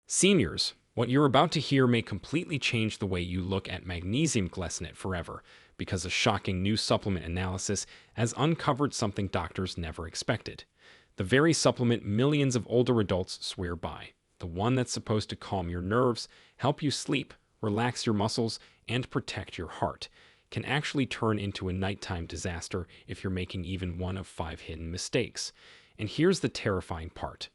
Seniors, what you're about to hear may completely change the way you look at magnesium glycinate forever, because a shocking new supplement analysis has uncovered something doctors never expected. The very supplement millions of older adults swear by, the one that's supposed to calm your nerves, help you sleep, relax your muscles, and protect your heart, can actually turn into a nighttime disaster if you're making even one of 5 hidden mistakes. And here's the terrifying part.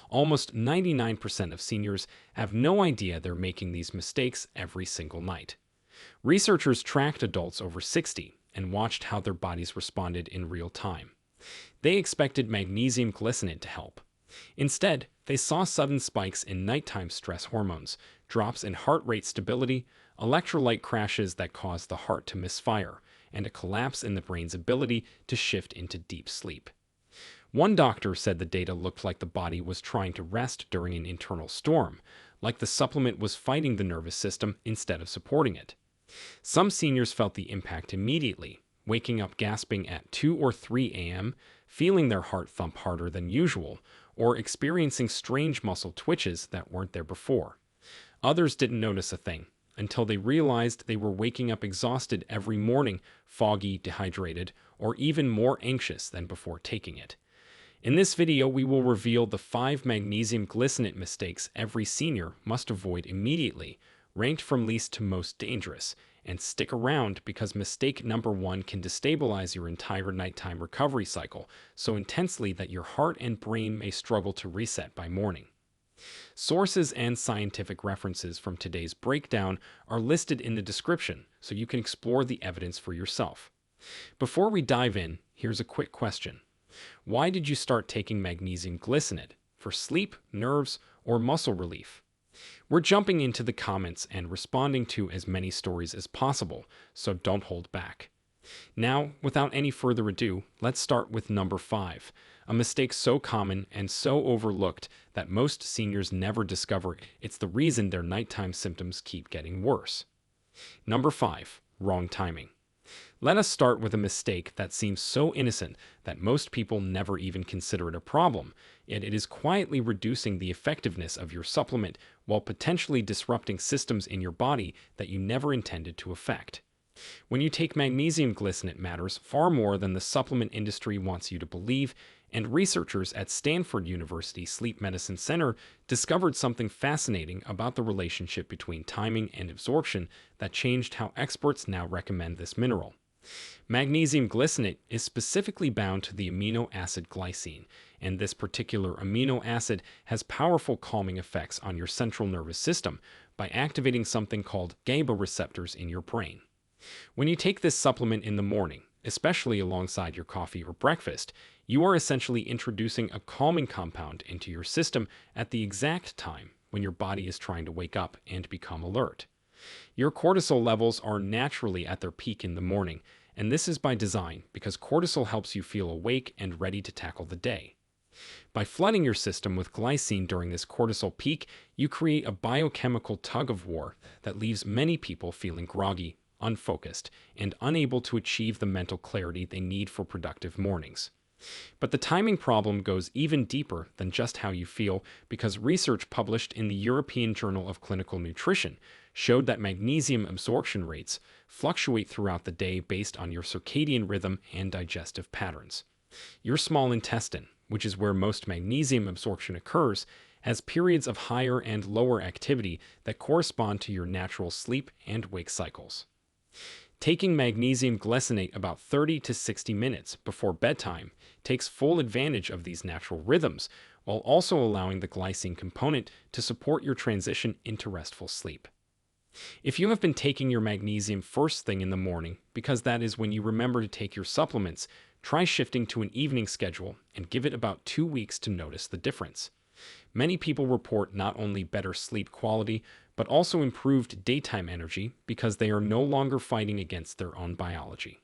Almost 99% of seniors have no idea they're making these mistakes every single night. Researchers tracked adults over 60 and watched how their bodies responded in real time. They expected magnesium glycinate to help. Instead, they saw sudden spikes in nighttime stress hormones, drops in heart rate stability, electrolyte crashes that caused the heart to misfire, and a collapse in the brain's ability to shift into deep sleep. One doctor said the data looked like the body was trying to rest during an internal storm, like the supplement was fighting the nervous system instead of supporting it. Some seniors felt the impact immediately, waking up gasping at 2 or 3 a.m., feeling their heart thump harder than usual, or experiencing strange muscle twitches that weren't there before. Others didn't notice a thing until they realized they were waking up exhausted every morning, foggy, dehydrated, or even more anxious than before taking it. In this video, we will reveal the 5 magnesium glycinate mistakes every senior must avoid immediately, ranked from least to most dangerous. And stick around because mistake number 1 can destabilize your entire nighttime recovery cycle so intensely that your heart and brain may struggle to reset by morning. Sources and scientific references from today's breakdown are listed in the description so you can explore the evidence for yourself. Before we dive in, here's a quick question. Why did you start taking magnesium glycinate? For sleep, nerves, or muscle relief? We're jumping into the comments and responding to as many stories as possible, so don't hold back. Now, without any further ado, let's start with number 5, a mistake so common and so overlooked that most seniors never discover it's the reason their nighttime symptoms keep getting worse. Number 5, wrong timing. Let us start with a mistake that seems so innocent that most people never even consider it a problem, yet it is quietly reducing the effectiveness of your supplement while potentially disrupting systems in your body that you never intended to affect. When you take magnesium glycinate matters far more than the supplement industry wants you to believe, and researchers at Stanford University Sleep Medicine Center discovered something fascinating about the relationship between timing and absorption that changed how experts now recommend this mineral. Magnesium glycinate is specifically bound to the amino acid glycine, and this particular amino acid has powerful calming effects on your central nervous system by activating something called GABA receptors in your brain. When you take this supplement in the morning, especially alongside your coffee or breakfast, you are essentially introducing a calming compound into your system at the exact time when your body is trying to wake up and become alert. Your cortisol levels are naturally at their peak in the morning, and this is by design because cortisol helps you feel awake and ready to tackle the day. By flooding your system with glycine during this cortisol peak, you create a biochemical tug-of-war that leaves many people feeling groggy, unfocused, and unable to achieve the mental clarity they need for productive mornings. But the timing problem goes even deeper than just how you feel, because research published in the European Journal of Clinical Nutrition showed that magnesium absorption rates fluctuate throughout the day based on your circadian rhythm and digestive patterns. Your small intestine, which is where most magnesium absorption occurs, has periods of higher and lower activity that correspond to your natural sleep and wake cycles. Taking magnesium glycinate about 30 to 60 minutes before bedtime takes full advantage of these natural rhythms, while also allowing the glycine component to support your transition into restful sleep. If you have been taking your magnesium first thing in the morning, because that is when you remember to take your supplements, try shifting to an evening schedule and give it about 2 weeks to notice the difference. Many people report not only better sleep quality, but also improved daytime energy because they are no longer fighting against their own biology.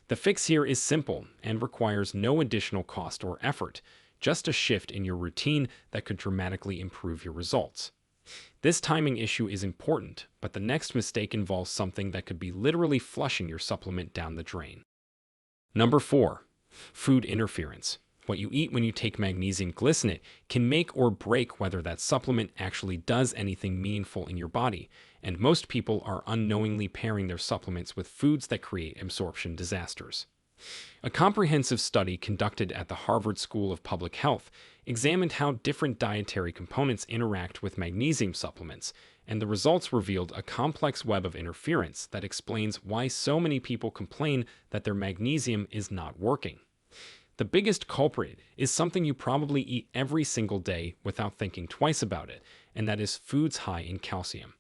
The fix here is simple and requires no additional cost or effort, just a shift in your routine that could dramatically improve your results. This timing issue is important, but the next mistake involves something that could be literally flushing your supplement down the drain. Number 4. Food interference. What you eat when you take magnesium glycinate can make or break whether that supplement actually does anything meaningful in your body, and most people are unknowingly pairing their supplements with foods that create absorption disasters. A comprehensive study conducted at the Harvard School of Public Health examined how different dietary components interact with magnesium supplements, and the results revealed a complex web of interference that explains why so many people complain that their magnesium is not working. The biggest culprit is something you probably eat every single day without thinking twice about it, and that is foods high in calcium.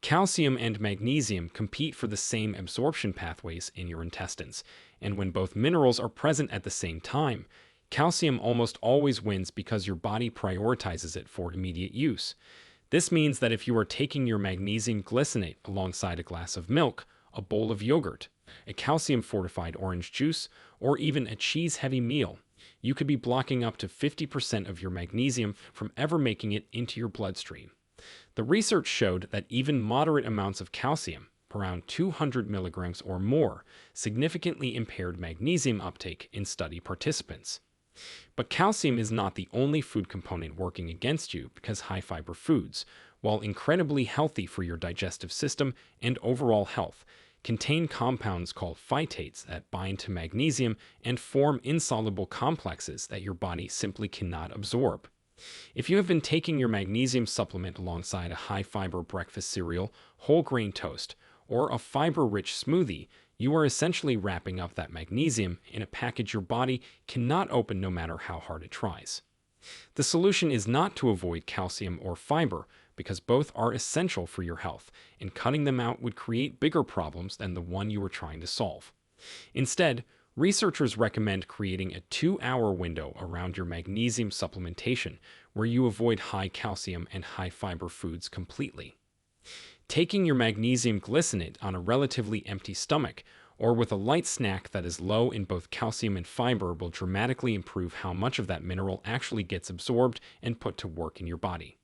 Calcium and magnesium compete for the same absorption pathways in your intestines, and when both minerals are present at the same time, calcium almost always wins because your body prioritizes it for immediate use. This means that if you are taking your magnesium glycinate alongside a glass of milk, a bowl of yogurt, a calcium-fortified orange juice, or even a cheese-heavy meal, you could be blocking up to 50% of your magnesium from ever making it into your bloodstream. The research showed that even moderate amounts of calcium, around 200 milligrams or more, significantly impaired magnesium uptake in study participants. But calcium is not the only food component working against you, because high-fiber foods, while incredibly healthy for your digestive system and overall health, contain compounds called phytates that bind to magnesium and form insoluble complexes that your body simply cannot absorb. If you have been taking your magnesium supplement alongside a high-fiber breakfast cereal, whole grain toast, or a fiber-rich smoothie, you are essentially wrapping up that magnesium in a package your body cannot open no matter how hard it tries. The solution is not to avoid calcium or fiber, because both are essential for your health, and cutting them out would create bigger problems than the one you are trying to solve. Instead, researchers recommend creating a 2-hour window around your magnesium supplementation where you avoid high calcium and high fiber foods completely. Taking your magnesium glycinate on a relatively empty stomach or with a light snack that is low in both calcium and fiber will dramatically improve how much of that mineral actually gets absorbed and put to work in your body.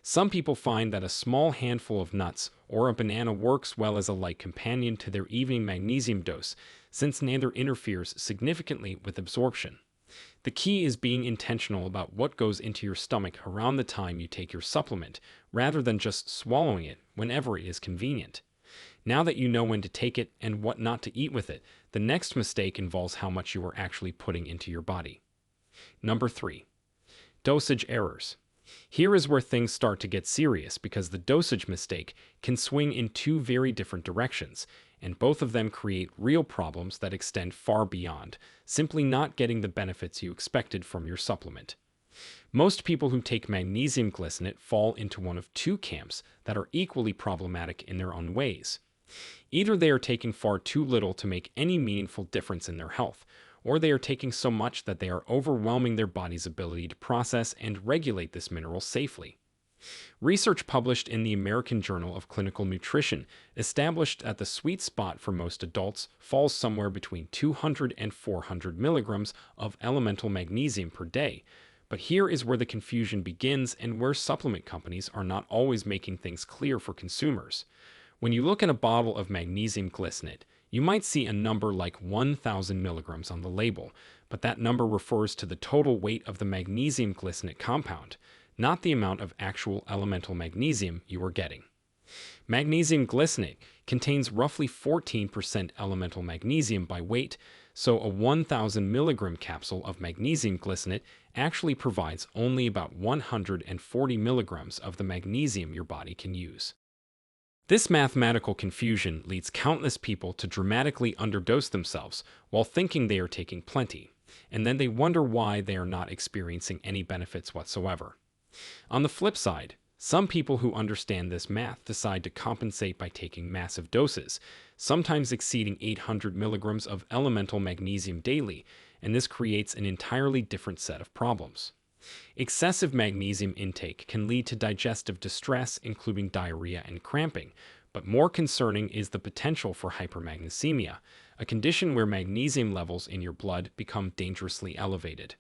Some people find that a small handful of nuts or a banana works well as a light companion to their evening magnesium dose, since neither interferes significantly with absorption. The key is being intentional about what goes into your stomach around the time you take your supplement, rather than just swallowing it whenever it is convenient. Now that you know when to take it and what not to eat with it, the next mistake involves how much you are actually putting into your body. Number 3. Dosage errors. Here is where things start to get serious, because the dosage mistake can swing in two very different directions, and both of them create real problems that extend far beyond simply not getting the benefits you expected from your supplement. Most people who take magnesium glycinate fall into one of two camps that are equally problematic in their own ways. Either they are taking far too little to make any meaningful difference in their health, or they are taking so much that they are overwhelming their body's ability to process and regulate this mineral safely. Research published in the American Journal of Clinical Nutrition established that the sweet spot for most adults falls somewhere between 200 and 400 milligrams of elemental magnesium per day. But here is where the confusion begins and where supplement companies are not always making things clear for consumers. When you look at a bottle of magnesium glycinate, you might see a number like 1,000 milligrams on the label, but that number refers to the total weight of the magnesium glycinate compound, not the amount of actual elemental magnesium you are getting. Magnesium glycinate contains roughly 14% elemental magnesium by weight, so a 1,000 milligram capsule of magnesium glycinate actually provides only about 140 milligrams of the magnesium your body can use. This mathematical confusion leads countless people to dramatically underdose themselves while thinking they are taking plenty, and then they wonder why they are not experiencing any benefits whatsoever. On the flip side, some people who understand this math decide to compensate by taking massive doses, sometimes exceeding 800 milligrams of elemental magnesium daily, and this creates an entirely different set of problems. Excessive magnesium intake can lead to digestive distress, including diarrhea and cramping, but more concerning is the potential for hypermagnesemia, a condition where magnesium levels in your blood become dangerously elevated.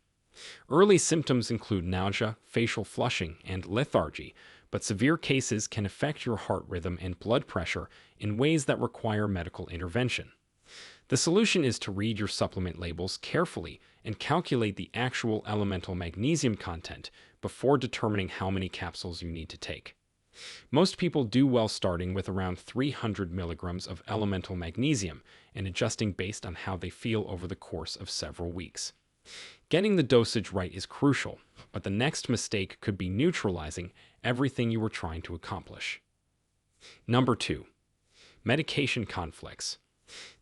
Early symptoms include nausea, facial flushing, and lethargy, but severe cases can affect your heart rhythm and blood pressure in ways that require medical intervention. The solution is to read your supplement labels carefully and calculate the actual elemental magnesium content before determining how many capsules you need to take. Most people do well starting with around 300 milligrams of elemental magnesium and adjusting based on how they feel over the course of several weeks. Getting the dosage right is crucial, but the next mistake could be neutralizing everything you were trying to accomplish. Number 2. Medication conflicts.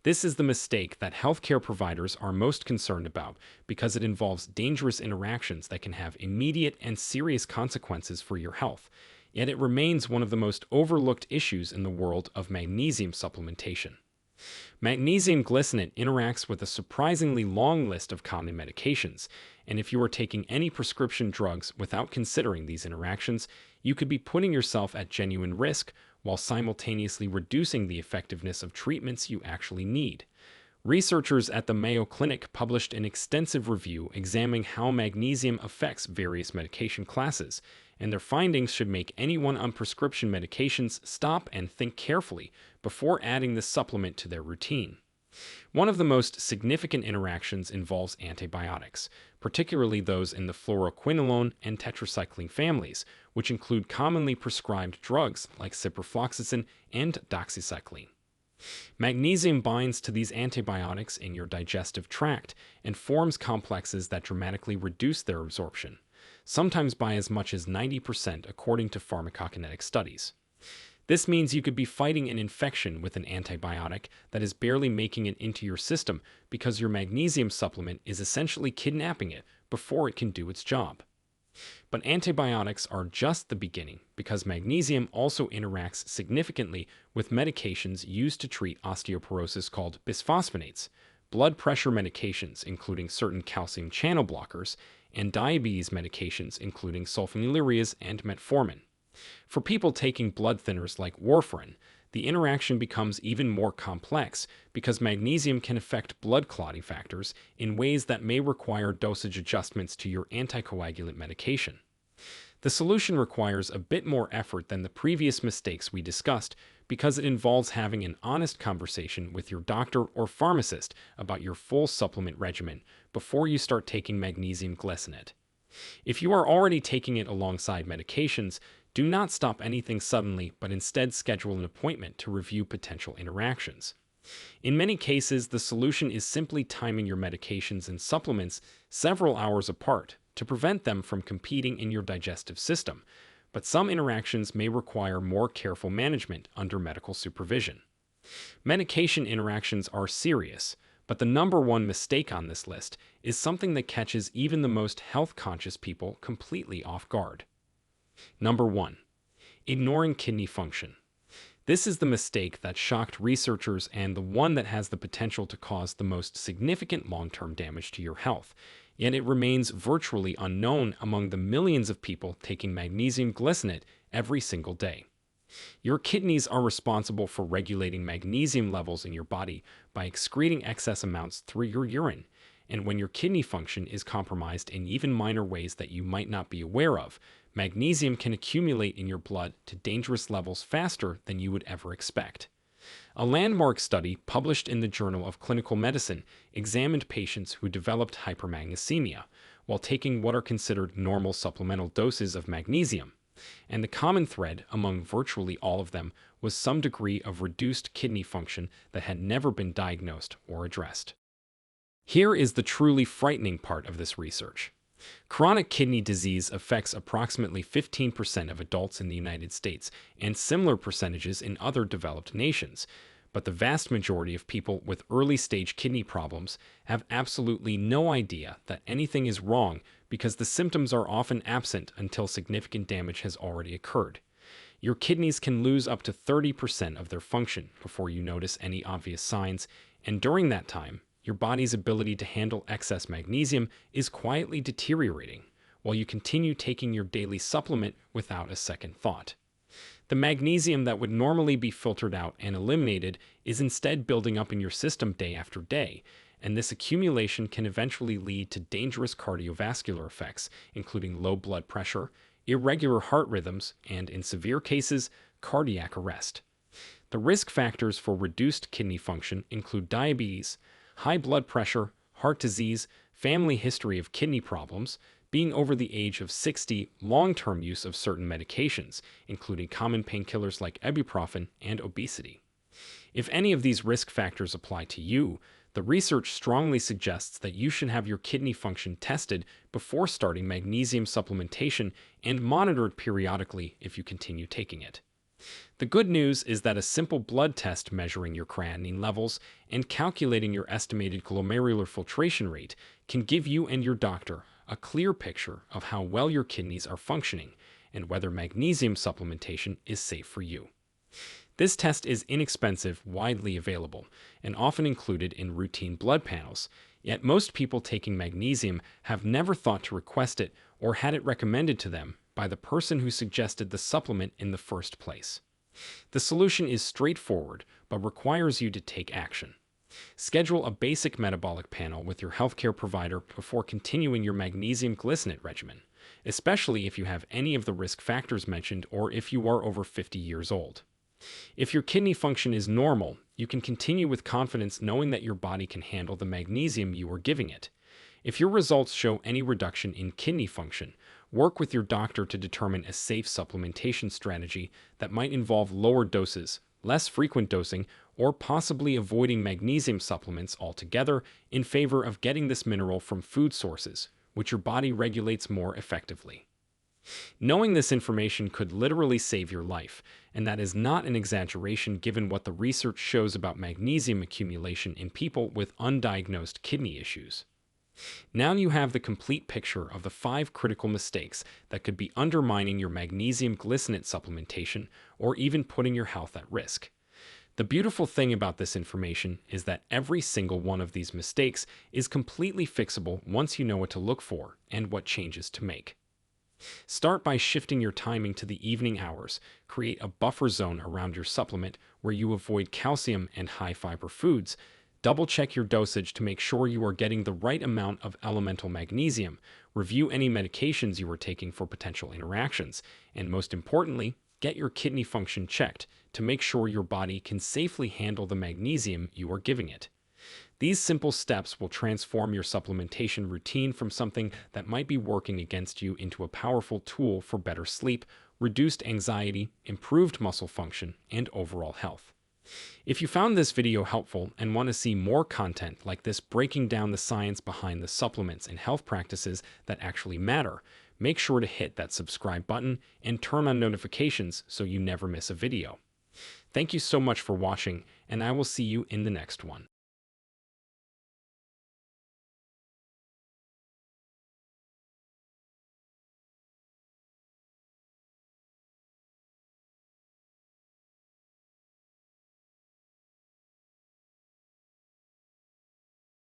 This is the mistake that healthcare providers are most concerned about because it involves dangerous interactions that can have immediate and serious consequences for your health, yet it remains one of the most overlooked issues in the world of magnesium supplementation. Magnesium glycinate interacts with a surprisingly long list of common medications, and if you are taking any prescription drugs without considering these interactions, you could be putting yourself at genuine risk while simultaneously reducing the effectiveness of treatments you actually need. Researchers at the Mayo Clinic published an extensive review examining how magnesium affects various medication classes, and their findings should make anyone on prescription medications stop and think carefully before adding this supplement to their routine. One of the most significant interactions involves antibiotics, particularly those in the fluoroquinolone and tetracycline families, which include commonly prescribed drugs like ciprofloxacin and doxycycline. Magnesium binds to these antibiotics in your digestive tract and forms complexes that dramatically reduce their absorption, sometimes by as much as 90% according to pharmacokinetic studies. This means you could be fighting an infection with an antibiotic that is barely making it into your system because your magnesium supplement is essentially kidnapping it before it can do its job. But antibiotics are just the beginning because magnesium also interacts significantly with medications used to treat osteoporosis called bisphosphonates, blood pressure medications including certain calcium channel blockers, and diabetes medications including sulfonylureas and metformin. For people taking blood thinners like warfarin, the interaction becomes even more complex because magnesium can affect blood clotting factors in ways that may require dosage adjustments to your anticoagulant medication. The solution requires a bit more effort than the previous mistakes we discussed because it involves having an honest conversation with your doctor or pharmacist about your full supplement regimen before you start taking magnesium glycinate. If you are already taking it alongside medications, do not stop anything suddenly, but instead schedule an appointment to review potential interactions. In many cases, the solution is simply timing your medications and supplements several hours apart to prevent them from competing in your digestive system, but some interactions may require more careful management under medical supervision. Medication interactions are serious, but the number one mistake on this list is something that catches even the most health-conscious people completely off guard. Number 1. Ignoring kidney function. This is the mistake that shocked researchers and the one that has the potential to cause the most significant long-term damage to your health, yet it remains virtually unknown among the millions of people taking magnesium glycinate every single day. Your kidneys are responsible for regulating magnesium levels in your body by excreting excess amounts through your urine, and when your kidney function is compromised in even minor ways that you might not be aware of, magnesium can accumulate in your blood to dangerous levels faster than you would ever expect. A landmark study published in the Journal of Clinical Medicine examined patients who developed hypermagnesemia while taking what are considered normal supplemental doses of magnesium, and the common thread among virtually all of them was some degree of reduced kidney function that had never been diagnosed or addressed. Here is the truly frightening part of this research. Chronic kidney disease affects approximately 15% of adults in the United States and similar percentages in other developed nations, but the vast majority of people with early-stage kidney problems have absolutely no idea that anything is wrong because the symptoms are often absent until significant damage has already occurred. Your kidneys can lose up to 30% of their function before you notice any obvious signs, and during that time, your body's ability to handle excess magnesium is quietly deteriorating, while you continue taking your daily supplement without a second thought. The magnesium that would normally be filtered out and eliminated is instead building up in your system day after day, and this accumulation can eventually lead to dangerous cardiovascular effects, including low blood pressure, irregular heart rhythms, and in severe cases, cardiac arrest. The risk factors for reduced kidney function include diabetes, high blood pressure, heart disease, family history of kidney problems, being over the age of 60, long-term use of certain medications, including common painkillers like ibuprofen, and obesity. If any of these risk factors apply to you, the research strongly suggests that you should have your kidney function tested before starting magnesium supplementation and monitored periodically if you continue taking it. The good news is that a simple blood test measuring your creatinine levels and calculating your estimated glomerular filtration rate can give you and your doctor a clear picture of how well your kidneys are functioning and whether magnesium supplementation is safe for you. This test is inexpensive, widely available, and often included in routine blood panels, yet most people taking magnesium have never thought to request it or had it recommended to them by the person who suggested the supplement in the first place. The solution is straightforward, but requires you to take action. Schedule a basic metabolic panel with your healthcare provider before continuing your magnesium glycinate regimen, especially if you have any of the risk factors mentioned or if you are over 50 years old. If your kidney function is normal, you can continue with confidence knowing that your body can handle the magnesium you are giving it. If your results show any reduction in kidney function, work with your doctor to determine a safe supplementation strategy that might involve lower doses, less frequent dosing, or possibly avoiding magnesium supplements altogether in favor of getting this mineral from food sources, which your body regulates more effectively. Knowing this information could literally save your life, and that is not an exaggeration given what the research shows about magnesium accumulation in people with undiagnosed kidney issues. Now you have the complete picture of the 5 critical mistakes that could be undermining your magnesium glycinate supplementation or even putting your health at risk. The beautiful thing about this information is that every single one of these mistakes is completely fixable once you know what to look for and what changes to make. Start by shifting your timing to the evening hours. Create a buffer zone around your supplement where you avoid calcium and high-fiber foods. Double-check your dosage to make sure you are getting the right amount of elemental magnesium. Review any medications you are taking for potential interactions. And most importantly, get your kidney function checked to make sure your body can safely handle the magnesium you are giving it. These simple steps will transform your supplementation routine from something that might be working against you into a powerful tool for better sleep, reduced anxiety, improved muscle function, and overall health. If you found this video helpful and want to see more content like this breaking down the science behind the supplements and health practices that actually matter, make sure to hit that subscribe button and turn on notifications so you never miss a video. Thank you so much for watching, and I will see you in the next one.